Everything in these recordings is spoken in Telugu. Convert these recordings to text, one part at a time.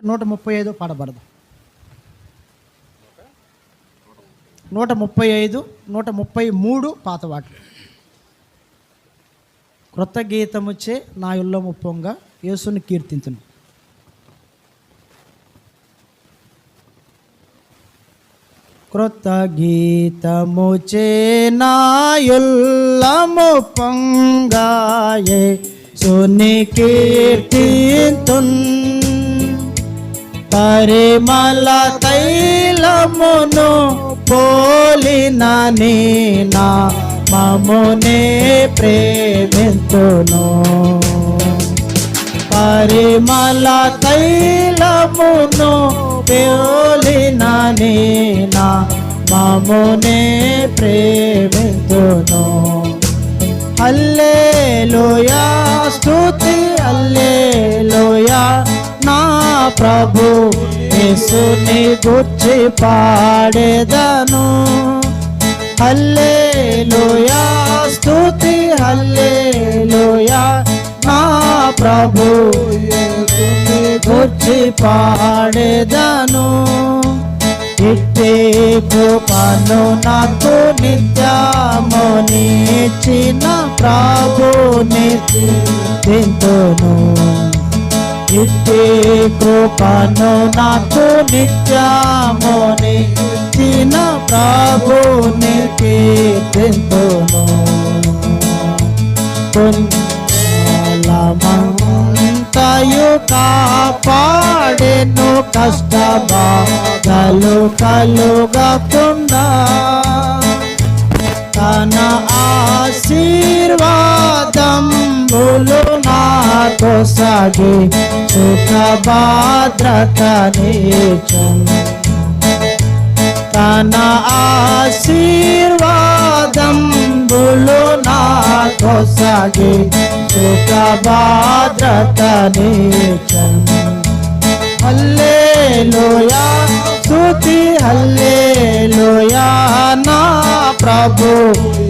135 పాడబడదు. 135, 133 పాత వాటి. క్రొత్త గీతముచ్చే నా ఉల్లము పొంగ యేసుని కీర్తించును. క్రొత్త గీతముచ్చే నా ఉల్లము పొంగ యేసుని కీర్తింతున్. పరిమళ తైలమును పోలిన నీ నామమునే ప్రేమింతును. పరిమళ తైలమును పోలిన నీ నామమునే ప్రేమింతును. హల్లెలూయా స్తుతి హల్లెలూయా నా ప్రభు యేసుని గూర్చి పాడెదను. హల్లెలూయా స్తుతి హల్లెలూయా నా ప్రభు యేసుని గూర్చి పాడెదను. ఇట్టి కృపను నాకు నిత్యము నీచిన ప్రభుని కీర్తింతును. ఇట్టి కృపను నాకు నిత్యము నీచిన ప్రభుని కీర్తింతును. పుణ్యమంతయు కాపాడెను కష్టబాధలు కలుగకుండా. తన ఆశీర్వాదంబులు నాతో సాగి సుఖ భద్రతనిచ్చును. తన ఆశీర్వాదంబులు నాతో సాగి సుఖ భద్రతనిచ్చును. హల్లెలూయా స్తుతి హల్లెలూయా నా ప్రభు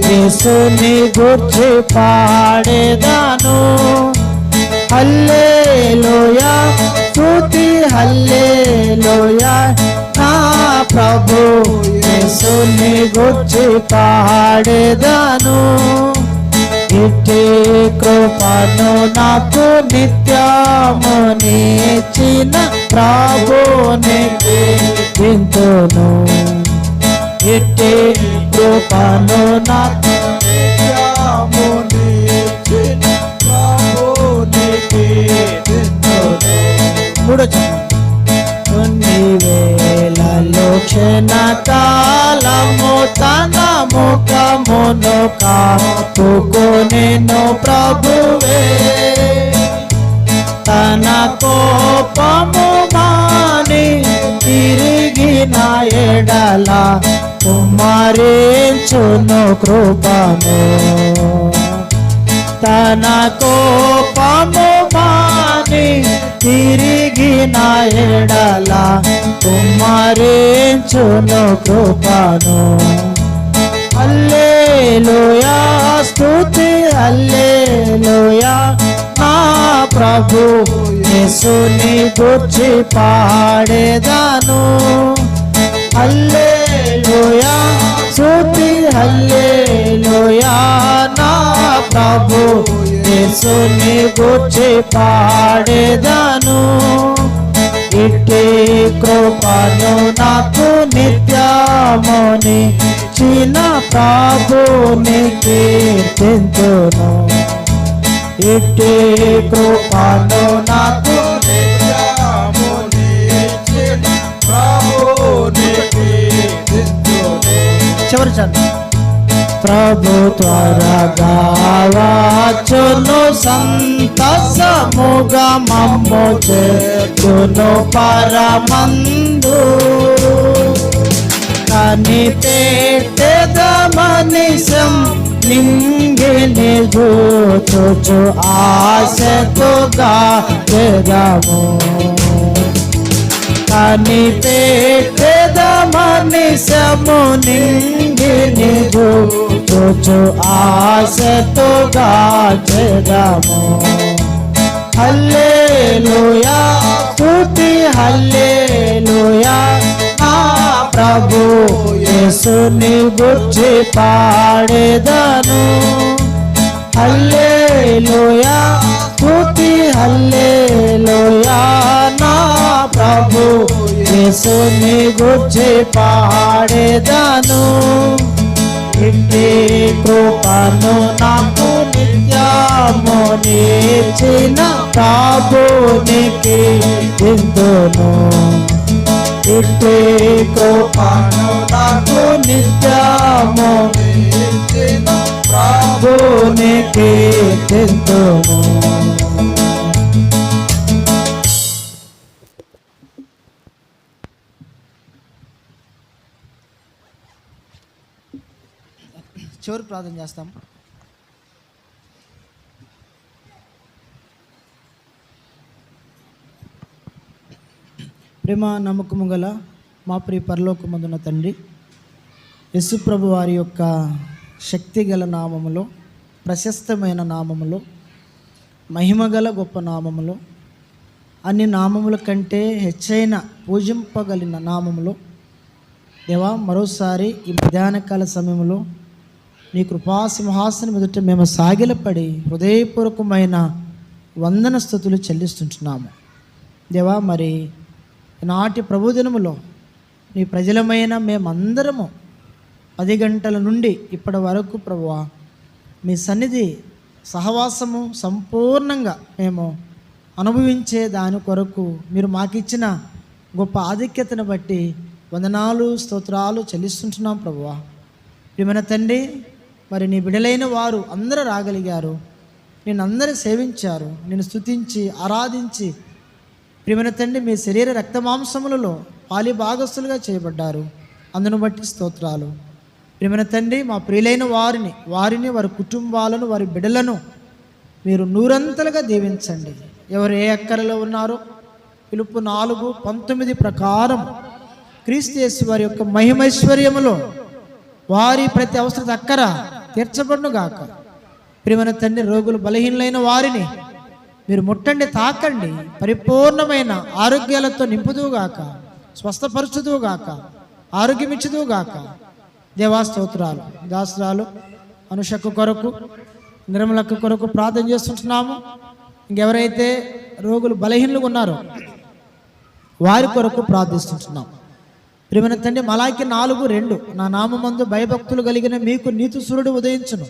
యేసుని గూర్చి పాడెదను. హల్లెలూయా స్తుతి హల్లెలూయా నా ప్రభు యేసుని గూర్చి పాడెదను. ఇట్టి కృపను నాకు నిత్యము నీచిన ప్రభుని కీర్తింతును. ఇట్టి కృపను నాకు నిత్యము నీచిన ప్రభుని కీర్తింతును. కొన్ని వేళలో క్షణకాలము తన ముఖమును కాపుకొనెను ప్రభువే. తన కోపము మాని తిరిగిన ఎడల కుమ్మరించును కృపను. తన కోపము మాని తిరిగిన ఎడల కుమ్మరించును కృపను. హల్లెలూయా స్తుతి హల్లెలూయా నా ప్రభు యేసుని గూర్చి పాడెదను. హల్లెలూయా స్తుతి హల్లెలూయా నా ప్రభు యేసుని గూర్చి పాడెదను. ఇట్టి కృపను నాకు నిత్యము నీచిన ప్రభుని కీర్తింతును. ఇట్టి కృపను నాకు నిత్యము నీచిన ప్రభుని కీర్తింతును. చివరి చదువు. ప్రభు త్వరగా వచ్చును సంతసముగా మమ్ము చేర్చును పరమందు. కనిపెట్టెదమనిశం నింగిని చూచు ఆశతుగా ఎదము. కనిపెట్టెదమనిశము నింగిని చూచు ఆశతుగా ఎదము. హల్లెలూయా స్తుతి హల్లెలూయా నా ప్రభు యేసుని గూర్చి పాడెదను హల్లెలూయా స్తుతి హల్లెలూయా నా ప్రభు యేసుని గూర్చి పాడెదను ఇంటి కృపను నాకు నిత్యము నీచిన ప్రభునికి ఇందును ఇంటి కృపను నాకు నిత్యము నీచిన ప్రభునికి ఇందును. చివరి ప్రార్థన చేస్తాం. ప్రేమ నమ్మకము గల మా ప్రియ పరలోకమందున్న తండ్రి, యేసు ప్రభు వారి యొక్క శక్తి గల నామములో, ప్రశస్తమైన నామములో, మహిమగల గొప్ప నామములో, అన్ని నామముల కంటే హెచ్చైన పూజింపగలిగిన నామములో దేవా, మరోసారి ఈ మధ్యాహ్నకాల సమయంలో నీ కృపా సింహాసనం ఎదుట మేము సాగిలపడి హృదయపూర్వకమైన వందన స్తుతులు చెల్లిస్తుంటున్నాము దేవా. మరి నాటి ప్రభుదినములో నీ ప్రజలమైన మేమందరము 10 గంటల నుండి ఇప్పటి వరకు ప్రభువా మీ సన్నిధి సహవాసము సంపూర్ణంగా మేము అనుభవించే దాని కొరకు మీరు మాకిచ్చిన గొప్ప ఆధిక్యతను బట్టి వందనాలు స్తోత్రాలు చెల్లిస్తుంటున్నాం ప్రభువా. ప్రియమైన తండ్రి, మరి నీ బిడలైన వారు అందరూ రాగలిగారు, నేను అందరూ సేవించారు, నేను స్తుతించి ఆరాధించి ప్రియమైన తండ్రి మీ శరీర రక్తమాంసములలో పాలి భాగస్తులుగా చేయబడ్డారు. అందును బట్టి స్తోత్రాలు. ప్రియమైన తండ్రి, మా ప్రియులైన వారిని వారి కుటుంబాలను వారి బిడలను మీరు నూరంతలుగా దీవించండి. ఎవరు ఏ అక్కరలో ఉన్నారో పిలుపు 4:19 ప్రకారం క్రీస్తు యేసు వారి యొక్క మహిమైశ్వర్యములో వారి ప్రతి అవసరత అక్కర తీర్చబడును గాక. ప్రియమైన తండ్రి, రోగులు బలహీనులైన వారిని మీరు ముట్టండి, తాకండి, పరిపూర్ణమైన ఆరోగ్యాలతో నింపుదువుగాక, స్వస్థపరచుదువుగాక, ఆరోగ్యమిచ్చుదువుగాక. దేవా స్తోత్రాలు. దాసురాలు అనుషకు కొరకు, నిర్మలక్క కొరకు ప్రార్థన చేస్తుంటున్నాము. ఇంకెవరైతే రోగులు బలహీనులుగా ఉన్నారో వారి కొరకు ప్రార్థిస్తుంటున్నాం. ప్రియమైన తండ్రి, మలాకి 4:2 నా నామమందు భయభక్తులు కలిగిన మీకు నీతి సూర్యుడు ఉదయించును,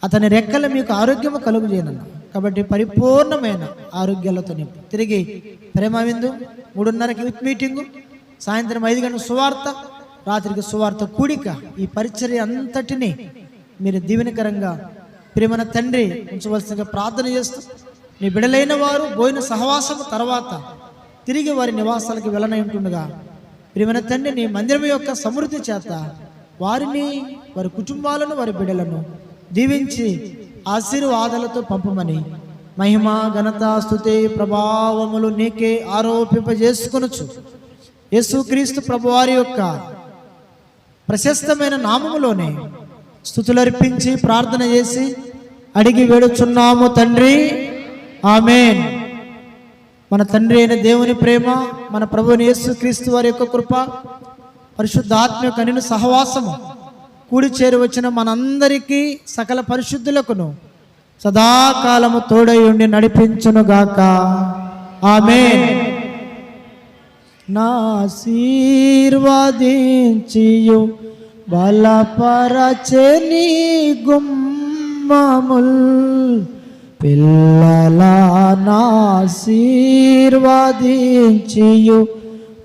అతని రెక్కలు మీకు ఆరోగ్యము కలుగుజేయనన్నా. కాబట్టి పరిపూర్ణమైన ఆరోగ్యాలతో నింపు. తిరిగి ప్రేమ విందు 3:30కి యూత్ మీటింగు, సాయంత్రం 5 గంటల సువార్త, రాత్రికి సువార్త కూడిక, ఈ పరిచర్య అంతటిని మీరు దీవెనకరంగా ప్రియమైన తండ్రి ఉంచవలసిందిగా ప్రార్థన చేస్తూ, నీ బిడలైన వారు పోయిన సహవాసము తర్వాత తిరిగి వారి నివాసాలకు వెళ్ళనై ఉంటుండగా ప్రియమైన తండ్రి నీ మందిరం యొక్క సమృద్ధి చేత వారిని, వారి కుటుంబాలను, వారి బిడలను దీవించి ఆశీర్వాదాలతో పంపమని మహిమ ఘనత స్తుతి ప్రభావములు నీకే ఆరోపింపజేసుకొనొచ్చు యేసుక్రీస్తు ప్రభువారి యొక్క ప్రశస్తమైన నామములోనే స్తుతులర్పించి ప్రార్థన చేసి అడిగి వేడుచున్నాము తండ్రి, ఆమేన్. మన తండ్రి అయిన దేవుని ప్రేమ, మన ప్రభువైన యేసుక్రీస్తు వారి యొక్క కృప, పరిశుద్ధాత్మ యొక్క అన్యోన్య సహవాసము కూడి చేరి వచ్చిన మనందరికీ సకల పరిశుద్ధులకును సదాకాలము తోడై ఉండి నడిపించునుగాక. ఆమేన్. నాశీర్వదించియు బలపరచని గుమ్మముల్ పిల్లల నాశీర్వదించియు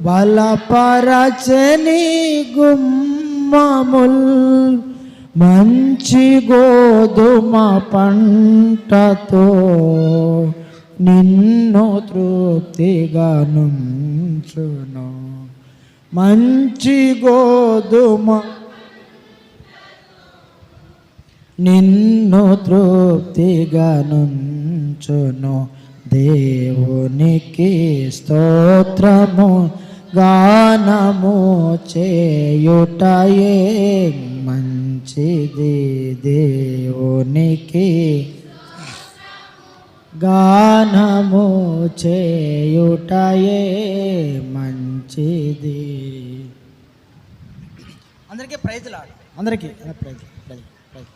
బలపరచని గుమ్మముల్ మంచి గోధుమ పంటతో నిన్ను తృప్తిగా నుంచును. మంచి గోధుమ నిన్ను తృప్తిగా నుంచును. దేవునికి స్తోత్రము గానము చేయుటయే మంచిది. దేవునికి గానము చేయుటయే మంచిది. అందరికీ ప్రైజ్లాడు, అందరికీ ప్రైజ్ ప్రైజ్ ప్రైజ్.